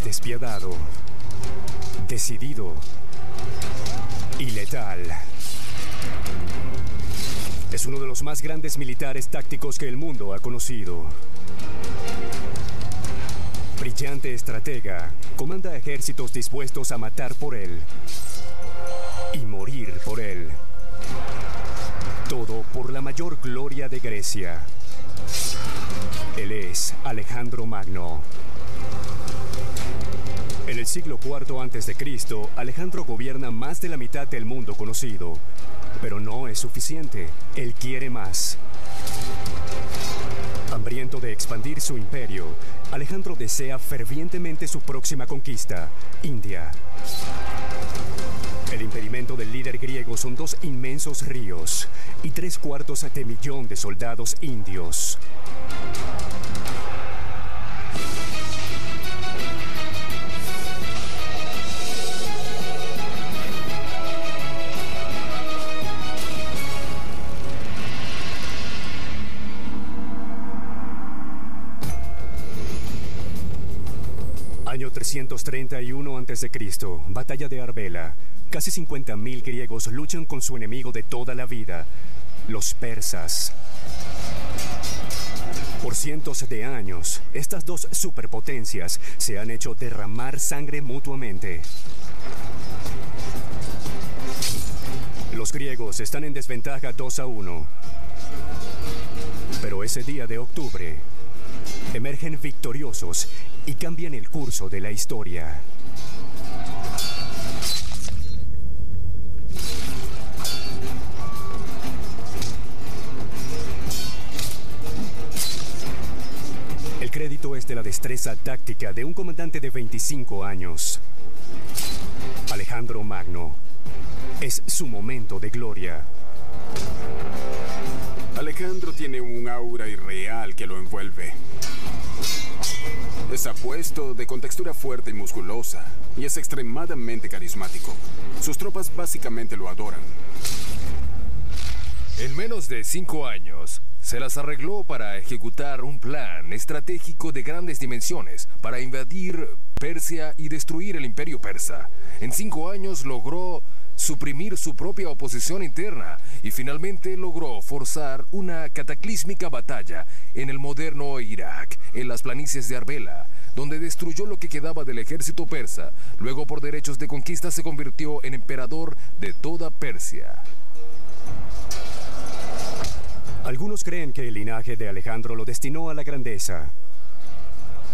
despiadado, decidido y letal. Es uno de los más grandes militares tácticos que el mundo ha conocido. Brillante estratega, comanda ejércitos dispuestos a matar por él y morir por él. Todo por la mayor gloria de Grecia. Él es Alejandro Magno. En el siglo IV a.C., Alejandro gobierna más de la mitad del mundo conocido. Pero no es suficiente. Él quiere más. Hambriento de expandir su imperio, Alejandro desea fervientemente su próxima conquista, India. El impedimento del líder griego son 2 inmensos ríos y 3/4 de millón de soldados indios. Año 331 a.C., batalla de Arbela. Casi 50.000 griegos luchan con su enemigo de toda la vida, los persas. Por cientos de años, estas 2 superpotencias se han hecho derramar sangre mutuamente. Los griegos están en desventaja 2-1. Pero ese día de octubre, emergen victoriosos y cambian el curso de la historia. El crédito es de la destreza táctica de un comandante de 25 años. Alejandro Magno. Es su momento de gloria. Alejandro tiene un aura irreal que lo envuelve. Es apuesto, de contextura fuerte y musculosa, y es extremadamente carismático. Sus tropas básicamente lo adoran. En menos de 5 años, se las arregló para ejecutar un plan estratégico de grandes dimensiones para invadir Persia y destruir el imperio persa. En 5 años logró suprimir su propia oposición interna y finalmente logró forzar una cataclísmica batalla en el moderno Irak, en las planicies de Arbela, donde destruyó lo que quedaba del ejército persa. Luego, por derechos de conquista, se convirtió en emperador de toda Persia. Algunos creen que el linaje de Alejandro lo destinó a la grandeza.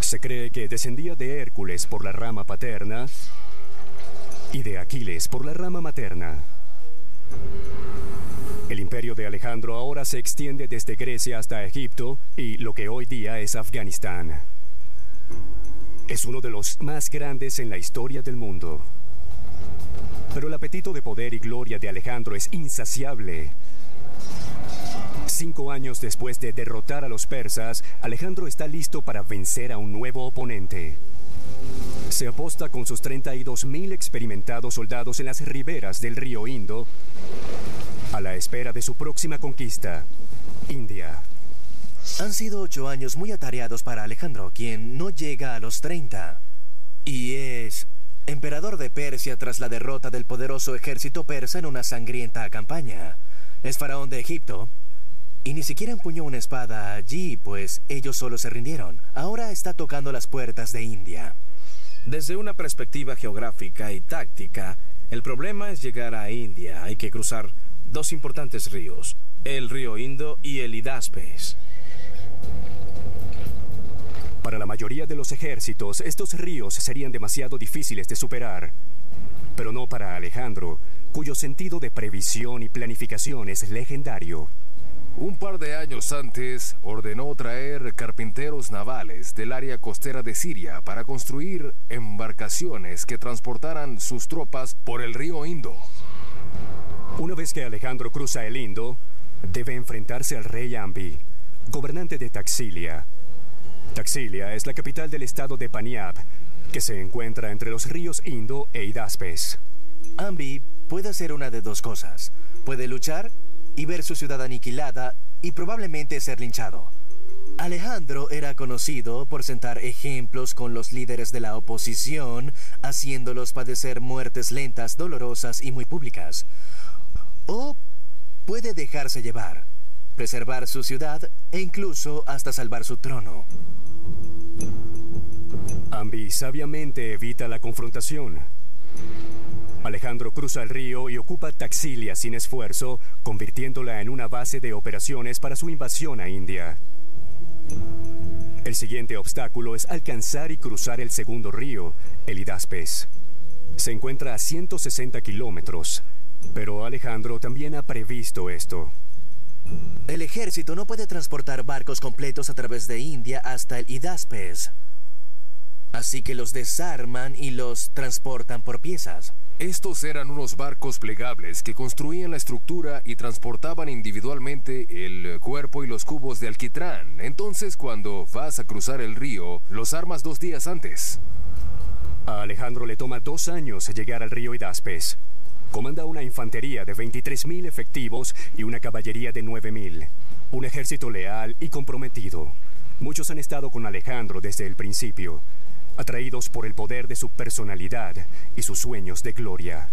Se cree que descendía de Hércules por la rama paterna y de Aquiles por la rama materna. El imperio de Alejandro ahora se extiende desde Grecia hasta Egipto y lo que hoy día es Afganistán. Es uno de los más grandes en la historia del mundo. Pero el apetito de poder y gloria de Alejandro es insaciable. 5 años después de derrotar a los persas, Alejandro está listo para vencer a un nuevo oponente. Se aposta con sus 32.000 experimentados soldados en las riberas del río Indo, a la espera de su próxima conquista, India. Han sido 8 años muy atareados para Alejandro, quien no llega a los 30. Y es emperador de Persia tras la derrota del poderoso ejército persa en una sangrienta campaña. Es faraón de Egipto. Y ni siquiera empuñó una espada allí, pues ellos solo se rindieron. Ahora está tocando las puertas de India. Desde una perspectiva geográfica y táctica, el problema es llegar a India. Hay que cruzar 2 importantes ríos, el río Indo y el Hidaspes. Para la mayoría de los ejércitos, estos ríos serían demasiado difíciles de superar. Pero no para Alejandro, cuyo sentido de previsión y planificación es legendario. Un par de años antes, ordenó traer carpinteros navales del área costera de Siria para construir embarcaciones que transportaran sus tropas por el río Indo. Una vez que Alejandro cruza el Indo, debe enfrentarse al rey Ambi, gobernante de Taxilia. Taxilia es la capital del estado de Paniab, que se encuentra entre los ríos Indo e Hidaspes. Ambi puede hacer una de 2 cosas. Puede luchar y ver su ciudad aniquilada y probablemente ser linchado. Alejandro era conocido por sentar ejemplos con los líderes de la oposición, haciéndolos padecer muertes lentas, dolorosas y muy públicas. O puede dejarse llevar, preservar su ciudad e incluso hasta salvar su trono. Ambi sabiamente evita la confrontación. Alejandro cruza el río y ocupa Taxilia sin esfuerzo, convirtiéndola en una base de operaciones para su invasión a India. El siguiente obstáculo es alcanzar y cruzar el segundo río, el Hidaspes. Se encuentra a 160 kilómetros, pero Alejandro también ha previsto esto. El ejército no puede transportar barcos completos a través de India hasta el Hidaspes. Así que los desarman y los transportan por piezas. Estos eran unos barcos plegables que construían la estructura y transportaban individualmente el cuerpo y los cubos de alquitrán. Entonces, cuando vas a cruzar el río, los armas 2 días antes. A Alejandro le toma 2 años llegar al río Hidaspes. Comanda una infantería de 23.000 efectivos y una caballería de 9.000. Un ejército leal y comprometido. Muchos han estado con Alejandro desde el principio, atraídos por el poder de su personalidad y sus sueños de gloria.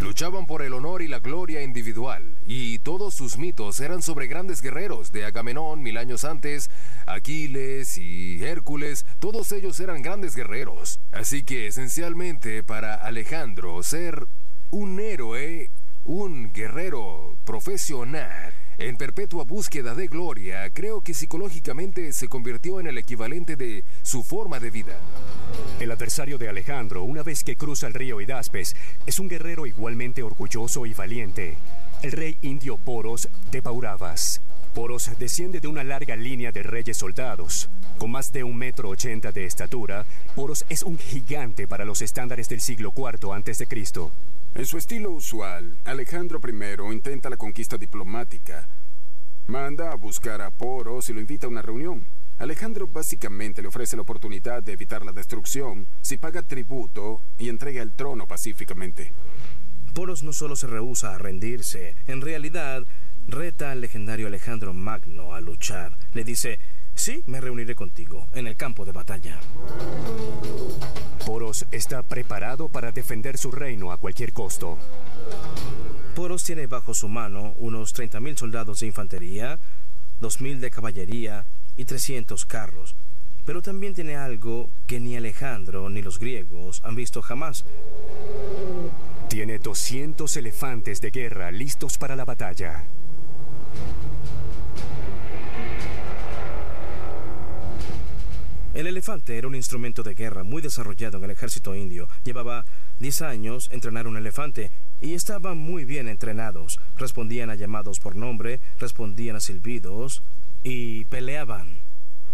Luchaban por el honor y la gloria individual, y todos sus mitos eran sobre grandes guerreros, de Agamenón 1000 años antes, Aquiles y Hércules. Todos ellos eran grandes guerreros. Así que esencialmente para Alejandro ser un héroe, un guerrero profesional, en perpetua búsqueda de gloria, creo que psicológicamente se convirtió en el equivalente de su forma de vida. El adversario de Alejandro, una vez que cruza el río Hidaspes, es un guerrero igualmente orgulloso y valiente, el rey indio Poros de Pauravas. Poros desciende de una larga línea de reyes soldados. Con más de 1,80 m de estatura, Poros es un gigante para los estándares del siglo IV a.C. En su estilo usual, Alejandro I intenta la conquista diplomática. Manda a buscar a Poros y lo invita a una reunión. Alejandro básicamente le ofrece la oportunidad de evitar la destrucción si paga tributo y entrega el trono pacíficamente. Poros no solo se rehúsa a rendirse, en realidad reta al legendario Alejandro Magno a luchar. Le dice: sí, me reuniré contigo en el campo de batalla. Poros está preparado para defender su reino a cualquier costo. Poros tiene bajo su mano unos 30.000 soldados de infantería, 2.000 de caballería y 300 carros. Pero también tiene algo que ni Alejandro ni los griegos han visto jamás. Tiene 200 elefantes de guerra listos para la batalla. El elefante era un instrumento de guerra muy desarrollado en el ejército indio. Llevaba 10 años entrenar un elefante y estaban muy bien entrenados. Respondían a llamados por nombre, respondían a silbidos y peleaban.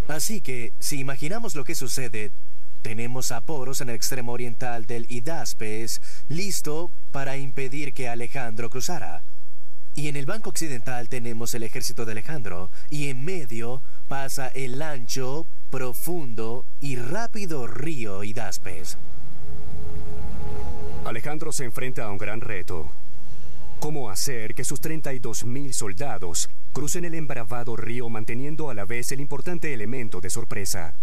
Así que, si imaginamos lo que sucede, tenemos a Poros en el extremo oriental del Hidaspes, listo para impedir que Alejandro cruzara. Y en el banco occidental tenemos el ejército de Alejandro, y en medio pasa el ancho, profundo y rápido río Hidaspes. Alejandro se enfrenta a un gran reto. ¿Cómo hacer que sus 32.000 soldados crucen el embravado río manteniendo a la vez el importante elemento de sorpresa?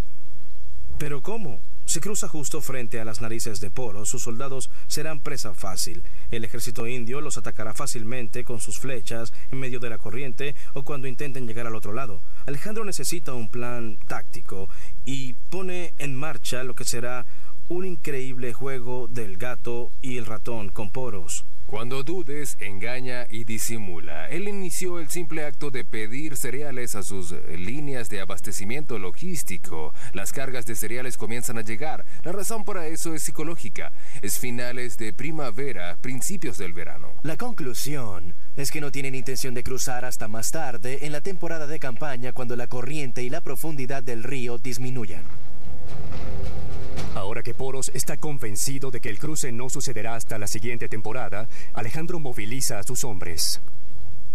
¿Pero cómo? Si cruza justo frente a las narices de Poros, sus soldados serán presa fácil. El ejército indio los atacará fácilmente con sus flechas en medio de la corriente o cuando intenten llegar al otro lado. Alejandro necesita un plan táctico y pone en marcha lo que será un increíble juego del gato y el ratón con Poros. Cuando dudes, engaña y disimula. Él inició el simple acto de pedir cereales a sus líneas de abastecimiento logístico. Las cargas de cereales comienzan a llegar. La razón para eso es psicológica. Es finales de primavera, principios del verano. La conclusión es que no tienen intención de cruzar hasta más tarde en la temporada de campaña, cuando la corriente y la profundidad del río disminuyan. Ahora que Poros está convencido de que el cruce no sucederá hasta la siguiente temporada, Alejandro moviliza a sus hombres.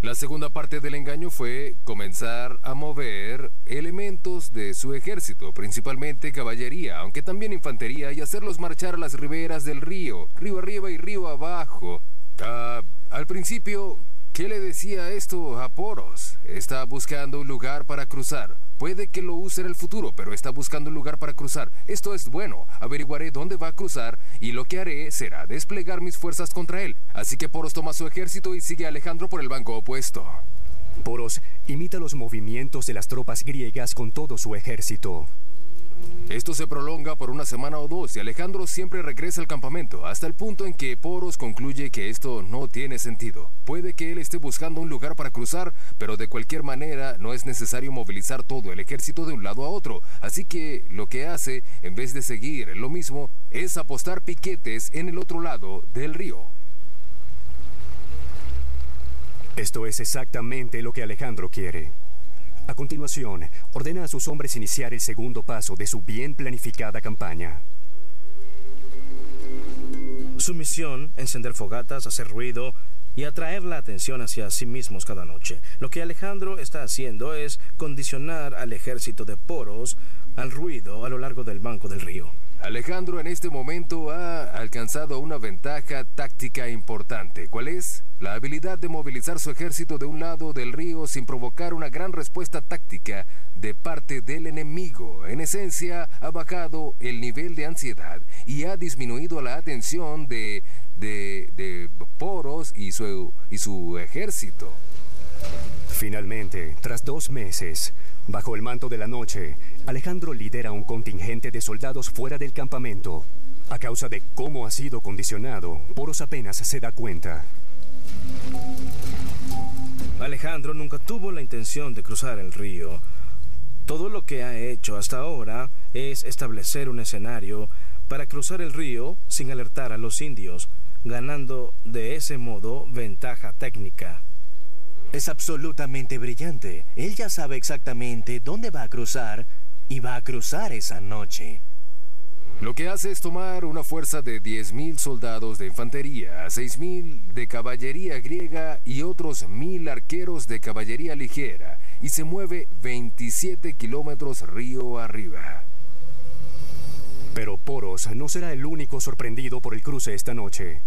La segunda parte del engaño fue comenzar a mover elementos de su ejército, principalmente caballería, aunque también infantería, y hacerlos marchar a las riberas del río arriba y río abajo. Al principio ¿Qué le decía esto a Poros? Está buscando un lugar para cruzar. Puede que lo use en el futuro, pero está buscando un lugar para cruzar. Esto es bueno. Averiguaré dónde va a cruzar y lo que haré será desplegar mis fuerzas contra él. Así que Poros toma su ejército y sigue a Alejandro por el banco opuesto. Poros imita los movimientos de las tropas griegas con todo su ejército. Esto se prolonga por una semana o dos y Alejandro siempre regresa al campamento, hasta el punto en que Poros concluye que esto no tiene sentido. Puede que él esté buscando un lugar para cruzar, pero de cualquier manera no es necesario movilizar todo el ejército de un lado a otro. Así que lo que hace, en vez de seguir lo mismo, es apostar piquetes en el otro lado del río. Esto es exactamente lo que Alejandro quiere. A continuación, ordena a sus hombres iniciar el segundo paso de su bien planificada campaña. Su misión, encender fogatas, hacer ruido y atraer la atención hacia sí mismos cada noche. Lo que Alejandro está haciendo es condicionar al ejército de Poros al ruido a lo largo del banco del río. Alejandro en este momento ha alcanzado una ventaja táctica importante. ¿Cuál es? La habilidad de movilizar su ejército de un lado del río sin provocar una gran respuesta táctica de parte del enemigo. En esencia, ha bajado el nivel de ansiedad y ha disminuido la atención de Poros y su ejército. Finalmente, tras 2 meses, bajo el manto de la noche, Alejandro lidera un contingente de soldados fuera del campamento. A causa de cómo ha sido condicionado, Poros apenas se da cuenta. Alejandro nunca tuvo la intención de cruzar el río. Todo lo que ha hecho hasta ahora es establecer un escenario para cruzar el río sin alertar a los indios, ganando de ese modo ventaja técnica. Es absolutamente brillante. Él ya sabe exactamente dónde va a cruzar y va a cruzar esa noche. Lo que hace es tomar una fuerza de 10.000 soldados de infantería, 6.000 de caballería griega y otros 1.000 arqueros de caballería ligera, y se mueve 27 kilómetros río arriba. Pero Poros no será el único sorprendido por el cruce esta noche.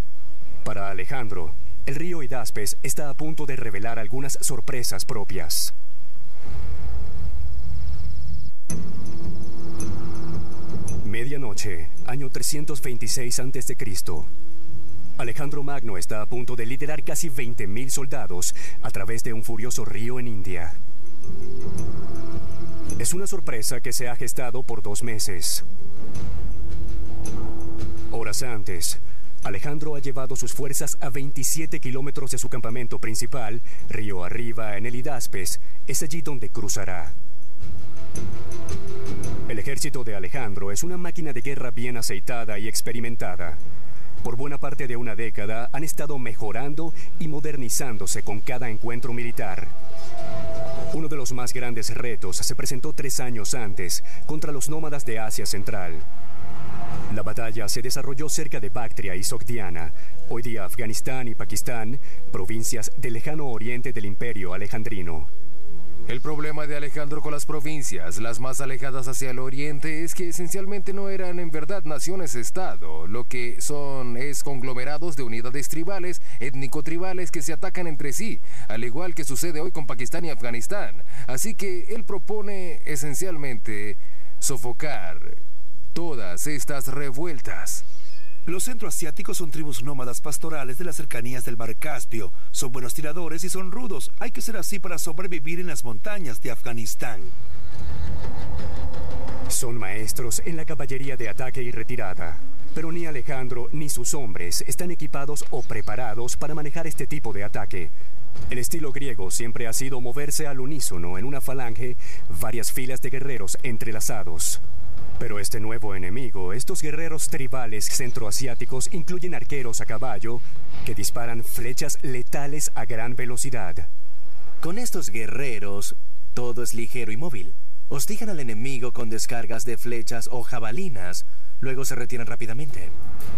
Para Alejandro, el río Hidaspes está a punto de revelar algunas sorpresas propias. Medianoche, año 326 a.C. Alejandro Magno está a punto de liderar casi 20.000 soldados a través de un furioso río en India. Es una sorpresa que se ha gestado por 2 meses. Horas antes, Alejandro ha llevado sus fuerzas a 27 kilómetros de su campamento principal, río arriba en el Hidaspes. Es allí donde cruzará. El ejército de Alejandro es una máquina de guerra bien aceitada y experimentada. Por buena parte de una década han estado mejorando y modernizándose con cada encuentro militar. Uno de los más grandes retos se presentó 3 años antes contra los nómadas de Asia Central. La batalla se desarrolló cerca de Bactria y Sogdiana, hoy día Afganistán y Pakistán, provincias del lejano oriente del Imperio Alejandrino. El problema de Alejandro con las provincias, las más alejadas hacia el oriente, es que esencialmente no eran en verdad naciones-estado. Lo que son es conglomerados de unidades tribales, étnico-tribales que se atacan entre sí, al igual que sucede hoy con Pakistán y Afganistán. Así que él propone esencialmente sofocar todas estas revueltas. Los centroasiáticos son tribus nómadas pastorales de las cercanías del mar Caspio. Son buenos tiradores y son rudos. Hay que ser así para sobrevivir en las montañas de Afganistán. Son maestros en la caballería de ataque y retirada. Pero ni Alejandro ni sus hombres están equipados o preparados para manejar este tipo de ataque. El estilo griego siempre ha sido moverse al unísono en una falange, varias filas de guerreros entrelazados. Pero este nuevo enemigo, estos guerreros tribales centroasiáticos, incluyen arqueros a caballo que disparan flechas letales a gran velocidad. Con estos guerreros, todo es ligero y móvil. Hostigan al enemigo con descargas de flechas o jabalinas. Luego se retiran rápidamente.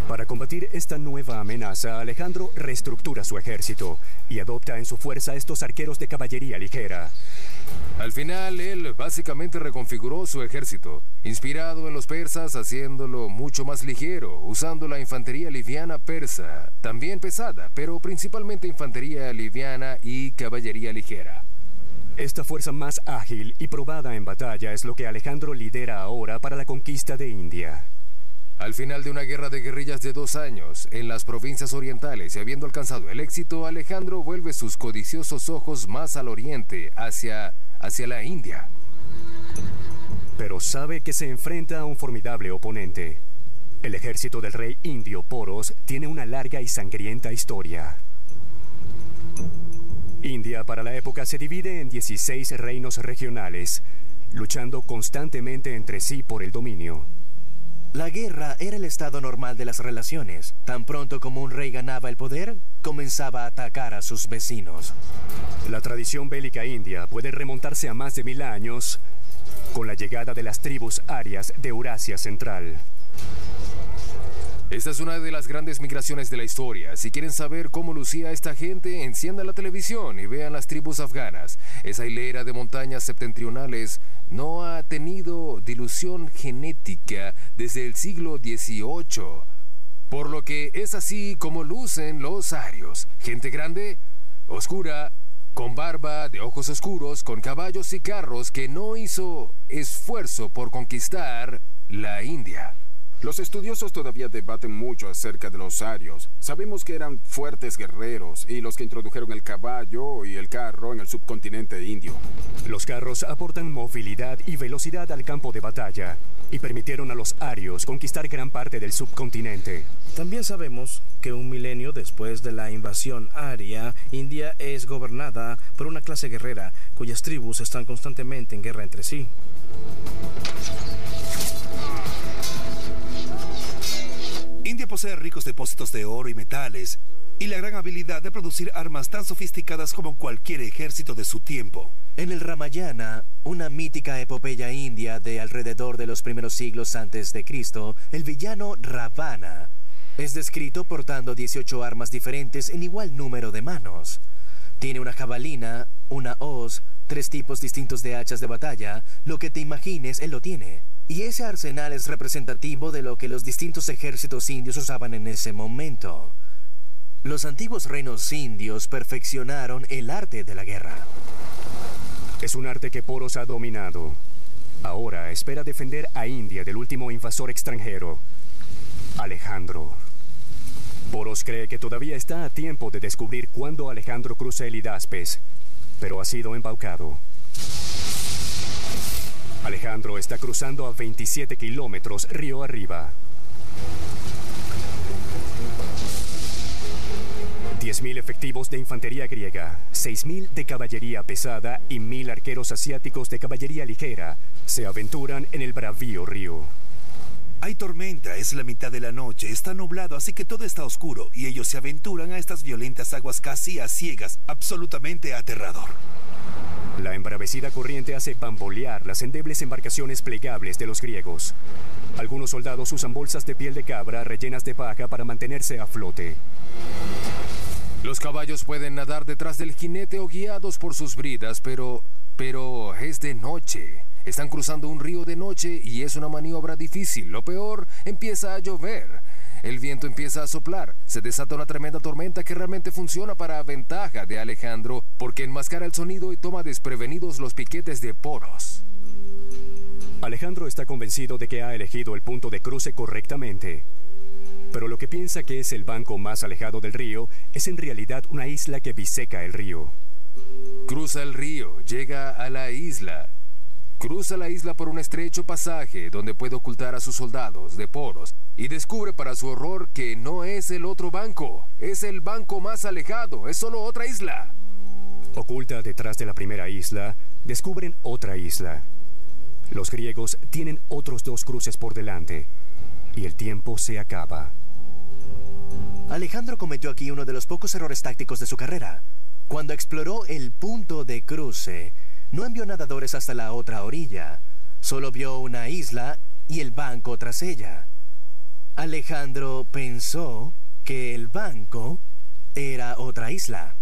Para combatir esta nueva amenaza, Alejandro reestructura su ejército y adopta en su fuerza estos arqueros de caballería ligera. Al final, él básicamente reconfiguró su ejército, inspirado en los persas, haciéndolo mucho más ligero, usando la infantería liviana persa, también pesada, pero principalmente infantería liviana y caballería ligera. Esta fuerza más ágil y probada en batalla es lo que Alejandro lidera ahora para la conquista de India. Al final de una guerra de guerrillas de 2 años, en las provincias orientales y habiendo alcanzado el éxito, Alejandro vuelve sus codiciosos ojos más al oriente, hacia la India. Pero sabe que se enfrenta a un formidable oponente. El ejército del rey indio Poros tiene una larga y sangrienta historia. India para la época se divide en 16 reinos regionales, luchando constantemente entre sí por el dominio. La guerra era el estado normal de las relaciones. Tan pronto como un rey ganaba el poder, comenzaba a atacar a sus vecinos. La tradición bélica india puede remontarse a más de 1000 años con la llegada de las tribus arias de Eurasia Central. Esta es una de las grandes migraciones de la historia. Si quieren saber cómo lucía esta gente, enciendan la televisión y vean las tribus afganas. Esa hilera de montañas septentrionales no ha tenido dilución genética desde el siglo XVIII. Por lo que es así como lucen los arios. Gente grande, oscura, con barba, de ojos oscuros, con caballos y carros, que no hizo esfuerzo por conquistar la India. Los estudiosos todavía debaten mucho acerca de los arios. Sabemos que eran fuertes guerreros y los que introdujeron el caballo y el carro en el subcontinente indio. Los carros aportan movilidad y velocidad al campo de batalla y permitieron a los arios conquistar gran parte del subcontinente. También sabemos que un milenio después de la invasión aria, India es gobernada por una clase guerrera cuyas tribus están constantemente en guerra entre sí. India posee ricos depósitos de oro y metales, y la gran habilidad de producir armas tan sofisticadas como cualquier ejército de su tiempo. En el Ramayana, una mítica epopeya india de alrededor de los primeros siglos antes de Cristo, el villano Ravana es descrito portando 18 armas diferentes en igual número de manos. Tiene una jabalina, una hoz, 3 tipos distintos de hachas de batalla. Lo que te imagines, él lo tiene. Y ese arsenal es representativo de lo que los distintos ejércitos indios usaban en ese momento. Los antiguos reinos indios perfeccionaron el arte de la guerra. Es un arte que Poros ha dominado. Ahora espera defender a India del último invasor extranjero, Alejandro. Poros cree que todavía está a tiempo de descubrir cuándo Alejandro cruza el Hidaspes, pero ha sido embaucado. Alejandro está cruzando a 27 kilómetros río arriba. 10.000 efectivos de infantería griega, 6.000 de caballería pesada y 1.000 arqueros asiáticos de caballería ligera se aventuran en el bravío río. Hay tormenta, es la mitad de la noche, está nublado, así que todo está oscuro, y ellos se aventuran a estas violentas aguas casi a ciegas, absolutamente aterrador. La embravecida corriente hace bambolear las endebles embarcaciones plegables de los griegos. Algunos soldados usan bolsas de piel de cabra rellenas de paja para mantenerse a flote. Los caballos pueden nadar detrás del jinete o guiados por sus bridas, pero es de noche. Están cruzando un río de noche y es una maniobra difícil. Lo peor, empieza a llover. El viento empieza a soplar. Se desata una tremenda tormenta que realmente funciona para ventaja de Alejandro, porque enmascara el sonido y toma desprevenidos los piquetes de Poros. Alejandro está convencido de que ha elegido el punto de cruce correctamente. Pero lo que piensa que es el banco más alejado del río es en realidad una isla que biseca el río. Cruza el río, llega a la isla. Cruza la isla por un estrecho pasaje donde puede ocultar a sus soldados de Poros y descubre para su horror que no es el otro banco, es el banco más alejado, es solo otra isla. Oculta detrás de la primera isla, descubren otra isla. Los griegos tienen otros 2 cruces por delante y el tiempo se acaba. Alejandro cometió aquí uno de los pocos errores tácticos de su carrera. Cuando exploró el punto de cruce, no envió nadadores hasta la otra orilla. Solo vio una isla y el banco tras ella. Alejandro pensó que el banco era otra isla.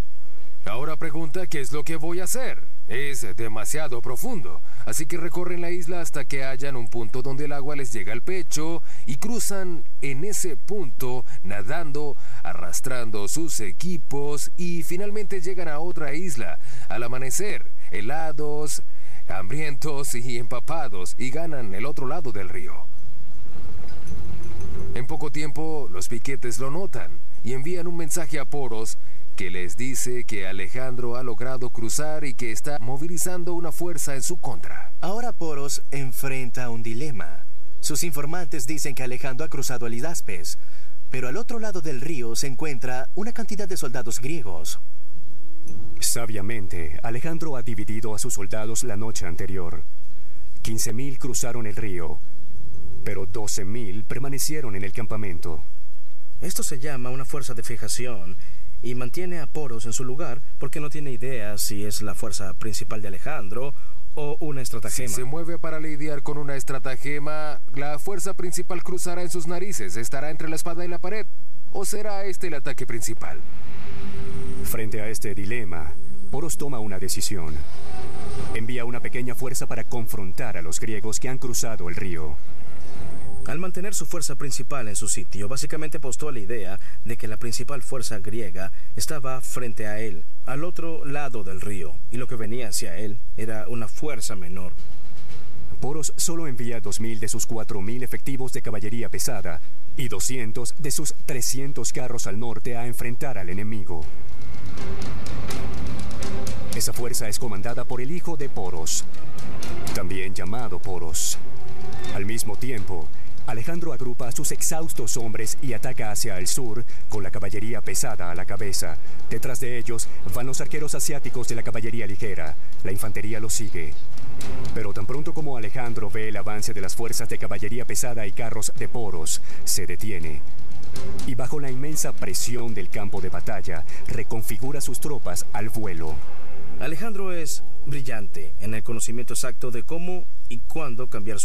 Ahora pregunta qué es lo que voy a hacer. Es demasiado profundo, así que recorren la isla hasta que hallan un punto donde el agua les llega al pecho y cruzan en ese punto nadando, arrastrando sus equipos y finalmente llegan a otra isla al amanecer, helados, hambrientos y empapados, y ganan el otro lado del río. En poco tiempo los piquetes lo notan y envían un mensaje a Poros que les dice que Alejandro ha logrado cruzar y que está movilizando una fuerza en su contra. Ahora Poros enfrenta un dilema. Sus informantes dicen que Alejandro ha cruzado el Hidaspes, pero al otro lado del río se encuentra una cantidad de soldados griegos. Sabiamente, Alejandro ha dividido a sus soldados la noche anterior. 15.000 cruzaron el río, pero 12.000 permanecieron en el campamento. Esto se llama una fuerza de fijación y mantiene a Poros en su lugar porque no tiene idea si es la fuerza principal de Alejandro o una estratagema. Si se mueve para lidiar con una estratagema, la fuerza principal cruzará en sus narices, estará entre la espada y la pared, ¿o será este el ataque principal? Frente a este dilema, Poros toma una decisión. Envía una pequeña fuerza para confrontar a los griegos que han cruzado el río. Al mantener su fuerza principal en su sitio, básicamente apostó a la idea de que la principal fuerza griega estaba frente a él, al otro lado del río, y lo que venía hacia él era una fuerza menor. Poros solo envía 2.000 de sus 4.000 efectivos de caballería pesada y 200 de sus 300 carros al norte a enfrentar al enemigo. Esa fuerza es comandada por el hijo de Poros, también llamado Poros. Al mismo tiempo, Alejandro agrupa a sus exhaustos hombres y ataca hacia el sur con la caballería pesada a la cabeza. Detrás de ellos van los arqueros asiáticos de la caballería ligera. La infantería los sigue. Pero tan pronto como Alejandro ve el avance de las fuerzas de caballería pesada y carros de Poros, se detiene. Y bajo la inmensa presión del campo de batalla, reconfigura sus tropas al vuelo. Alejandro es brillante en el conocimiento exacto de cómo y cuándo cambiar su